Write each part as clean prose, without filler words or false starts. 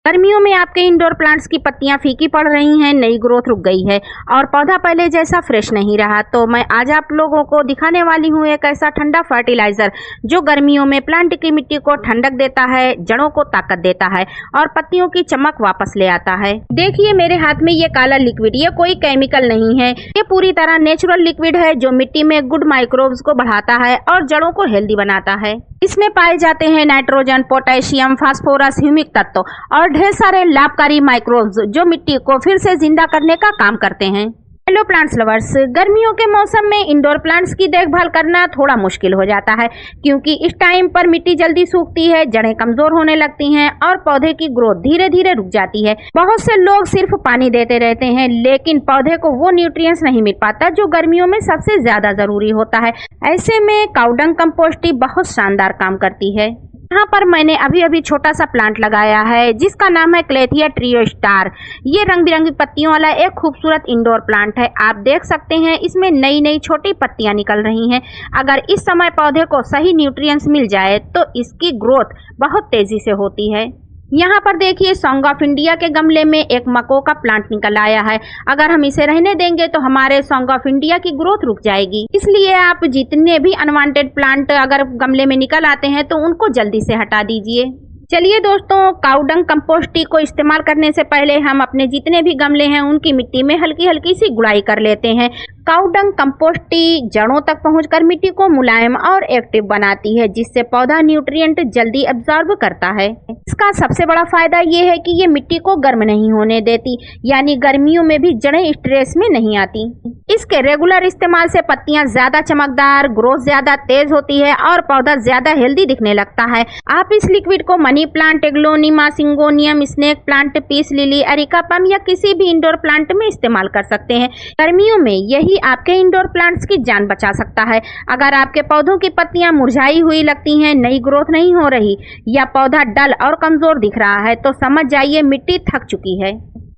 गर्मियों में आपके इंडोर प्लांट्स की पत्तियां फीकी पड़ रही हैं, नई ग्रोथ रुक गई है और पौधा पहले जैसा फ्रेश नहीं रहा, तो मैं आज आप लोगों को दिखाने वाली हूं एक ऐसा ठंडा फर्टिलाइजर जो गर्मियों में प्लांट की मिट्टी को ठंडक देता है, जड़ों को ताकत देता है और पत्तियों की चमक वापस ले आता है। देखिए मेरे हाथ में ये काला लिक्विड, ये कोई केमिकल नहीं है, ये पूरी तरह नेचुरल लिक्विड है जो मिट्टी में गुड माइक्रोब्स को बढ़ाता है और जड़ों को हेल्दी बनाता है। इसमें पाए जाते हैं नाइट्रोजन, पोटेशियम, फास्फोरस, ह्यूमिक तत्व और ढेर सारे लाभकारी माइक्रोब्स जो मिट्टी को फिर से जिंदा करने का काम करते हैं। हेलो प्लांट्स लवर्स, गर्मियों के मौसम में इंडोर प्लांट्स की देखभाल करना थोड़ा मुश्किल हो जाता है क्योंकि इस टाइम पर मिट्टी जल्दी सूखती है, जड़ें कमजोर होने लगती हैं और पौधे की ग्रोथ धीरे धीरे रुक जाती है। बहुत से लोग सिर्फ पानी देते रहते हैं लेकिन पौधे को वो न्यूट्रिएंट्स नहीं मिल पाता जो गर्मियों में सबसे ज्यादा जरूरी होता है। ऐसे में काउडंग कंपोस्ट बहुत शानदार काम करती है। यहाँ पर मैंने अभी छोटा सा प्लांट लगाया है जिसका नाम है क्लेथिया ट्रियो स्टार। ये रंग बिरंगी पत्तियों वाला एक खूबसूरत इंडोर प्लांट है। आप देख सकते हैं इसमें नई नई छोटी पत्तियां निकल रही हैं। अगर इस समय पौधे को सही न्यूट्रिएंट्स मिल जाए तो इसकी ग्रोथ बहुत तेजी से होती है। यहाँ पर देखिए सॉन्ग ऑफ इंडिया के गमले में एक मको का प्लांट निकल आया है। अगर हम इसे रहने देंगे तो हमारे सॉन्ग ऑफ इंडिया की ग्रोथ रुक जाएगी। इसलिए आप जितने भी अनवांटेड प्लांट अगर गमले में निकल आते हैं तो उनको जल्दी से हटा दीजिए। चलिए दोस्तों, काउडंग कंपोस्ट को इस्तेमाल करने से पहले हम अपने जितने भी गमले हैं उनकी मिट्टी में हल्की हल्की सी गुड़ाई कर लेते हैं। काउडंग कंपोस्ट जड़ों तक पहुंचकर मिट्टी को मुलायम और एक्टिव बनाती है जिससे पौधा न्यूट्रिएंट जल्दी एब्जॉर्ब करता है। इसका सबसे बड़ा फायदा ये है कि ये मिट्टी को गर्म नहीं होने देती, यानी गर्मियों में भी जड़ें स्ट्रेस में नहीं आती। इसके रेगुलर इस्तेमाल से पत्तियां ज्यादा चमकदार, ग्रोथ ज्यादा तेज होती है और पौधा ज्यादा हेल्दी दिखने लगता है। आप इस लिक्विड को money plant, aglaonema, syngonium, snake plant, peace lily, areca पम या किसी भी इंडोर प्लांट में इस्तेमाल कर सकते हैं। गर्मियों में यही आपके इंडोर प्लांट्स की जान बचा सकता है। अगर आपके पौधों की पत्तियां मुरझाई हुई लगती हैं, नई ग्रोथ नहीं हो रही या पौधा डल और कमजोर दिख रहा है तो समझ जाइए मिट्टी थक चुकी है।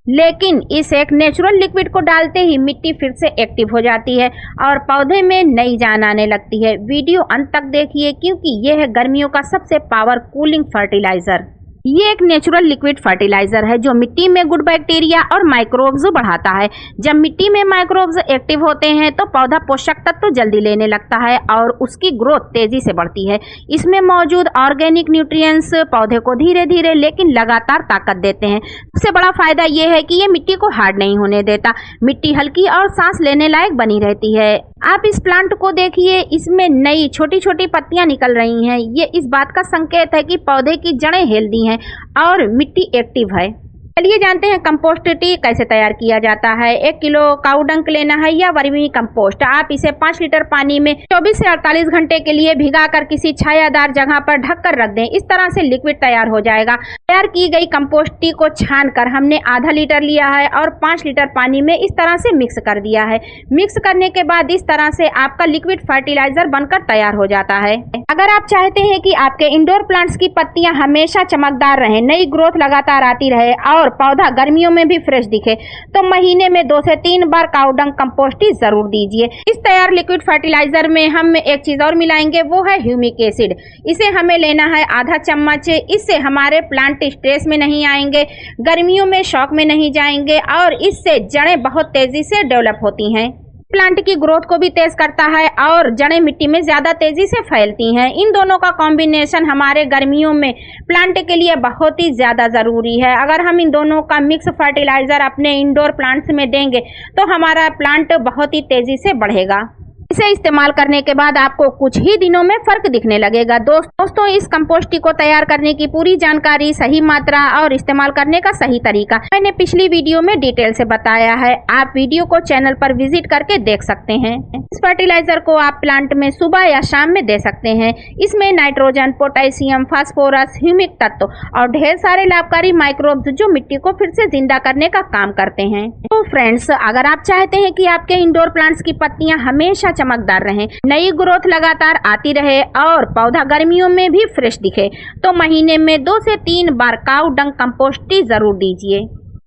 लेकिन इस एक नेचुरल लिक्विड को डालते ही मिट्टी फिर से एक्टिव हो जाती है और पौधे में नई जान आने लगती है। वीडियो अंत तक देखिए क्योंकि यह है गर्मियों का सबसे पावर कूलिंग फर्टिलाइजर। ये एक नेचुरल लिक्विड फर्टिलाइजर है जो मिट्टी में गुड बैक्टीरिया और माइक्रोब्स बढ़ाता है। जब मिट्टी में माइक्रोब्स एक्टिव होते हैं तो पौधा पोषक तत्व जल्दी लेने लगता है और उसकी ग्रोथ तेजी से बढ़ती है। इसमें मौजूद ऑर्गेनिक न्यूट्रिएंट्स पौधे को धीरे धीरे लेकिन लगातार ताकत देते हैं। सबसे बड़ा फायदा ये है कि ये मिट्टी को हार्ड नहीं होने देता, मिट्टी हल्की और सांस लेने लायक बनी रहती है। आप इस प्लांट को देखिए, इसमें नई छोटी छोटी पत्तियां निकल रही हैं। ये इस बात का संकेत है कि पौधे की जड़ें हेल्दी हैं और मिट्टी एक्टिव है। चलिए जानते हैं कंपोस्ट टी कैसे तैयार किया जाता है। 1 किलो काउडंग लेना है या वर्मी कंपोस्ट। आप इसे 5 लीटर पानी में 24 से 48 घंटे के लिए भिगाकर किसी छायादार जगह पर ढककर रख दें। इस तरह से लिक्विड तैयार हो जाएगा। तैयार की गई कंपोस्ट टी को छानकर हमने आधा लीटर लिया है और 5 लीटर पानी में इस तरह से मिक्स कर दिया है। मिक्स करने के बाद इस तरह से आपका लिक्विड फर्टिलाइजर बनकर तैयार हो जाता है। अगर आप चाहते हैं कि आपके इंडोर प्लांट्स की पत्तियां हमेशा चमकदार रहे, नई ग्रोथ लगातार आती रहे और पौधा गर्मियों में भी फ्रेश दिखे तो महीने में 2 से 3 बार काउडंग कंपोस्ट जरूर दीजिए। इस तैयार लिक्विड फर्टिलाइजर में हम एक चीज और मिलाएंगे, वो है ह्यूमिक एसिड। इसे हमें लेना है आधा चम्मच। इससे हमारे प्लांट स्ट्रेस में नहीं आएंगे, गर्मियों में शॉक में नहीं जाएंगे और इससे जड़ें बहुत तेजी से डेवलप होती हैं। प्लांट की ग्रोथ को भी तेज करता है और जड़ें मिट्टी में ज्यादा तेजी से फैलती हैं। इन दोनों का कॉम्बिनेशन हमारे गर्मियों में प्लांट के लिए बहुत ही ज्यादा जरूरी है। अगर हम इन दोनों का मिक्स फर्टिलाइजर अपने इंडोर प्लांट्स में देंगे तो हमारा प्लांट बहुत ही तेजी से बढ़ेगा। इसे इस्तेमाल करने के बाद आपको कुछ ही दिनों में फर्क दिखने लगेगा। दोस्तों, इस कंपोस्ट को तैयार करने की पूरी जानकारी, सही मात्रा और इस्तेमाल करने का सही तरीका मैंने पिछली वीडियो में डिटेल से बताया है। आप वीडियो को चैनल पर विजिट करके देख सकते हैं। इस फर्टिलाइजर को आप प्लांट में सुबह या शाम में दे सकते हैं। इसमें नाइट्रोजन, पोटेशियम, फास्फोरस, ह्यूमिक तत्व और ढेर सारे लाभकारी माइक्रोब्स जो मिट्टी को फिर से जिंदा करने का काम करते हैं। तो फ्रेंड्स, अगर आप चाहते हैं कि आपके इंडोर प्लांट्स की पत्तियां हमेशा चमकदार रहें, नई ग्रोथ लगातार आती रहे और पौधा गर्मियों में भी फ्रेश दिखे तो महीने में 2 से 3 बार काउडंग कंपोस्ट जरूर दीजिए।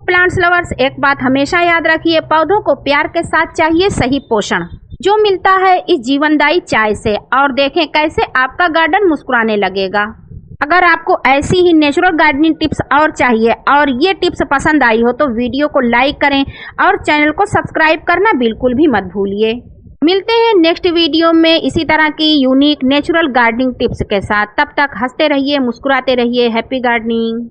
प्लांट्स लवर्स, एक बात हमेशा याद रखिए, पौधों को प्यार के साथ चाहिए सही पोषण जो मिलता है इस जीवनदायी चाय से। और देखें कैसे आपका गार्डन मुस्कुराने लगेगा। अगर आपको ऐसी ही नेचुरल गार्डनिंग टिप्स और चाहिए और ये टिप्स पसंद आई हो तो वीडियो को लाइक करें और चैनल को सब्सक्राइब करना बिल्कुल भी मत भूलिए। मिलते हैं नेक्स्ट वीडियो में इसी तरह की यूनिक नेचुरल गार्डनिंग टिप्स के साथ। तब तक हंसते रहिए, मुस्कुराते रहिए। Happy gardening.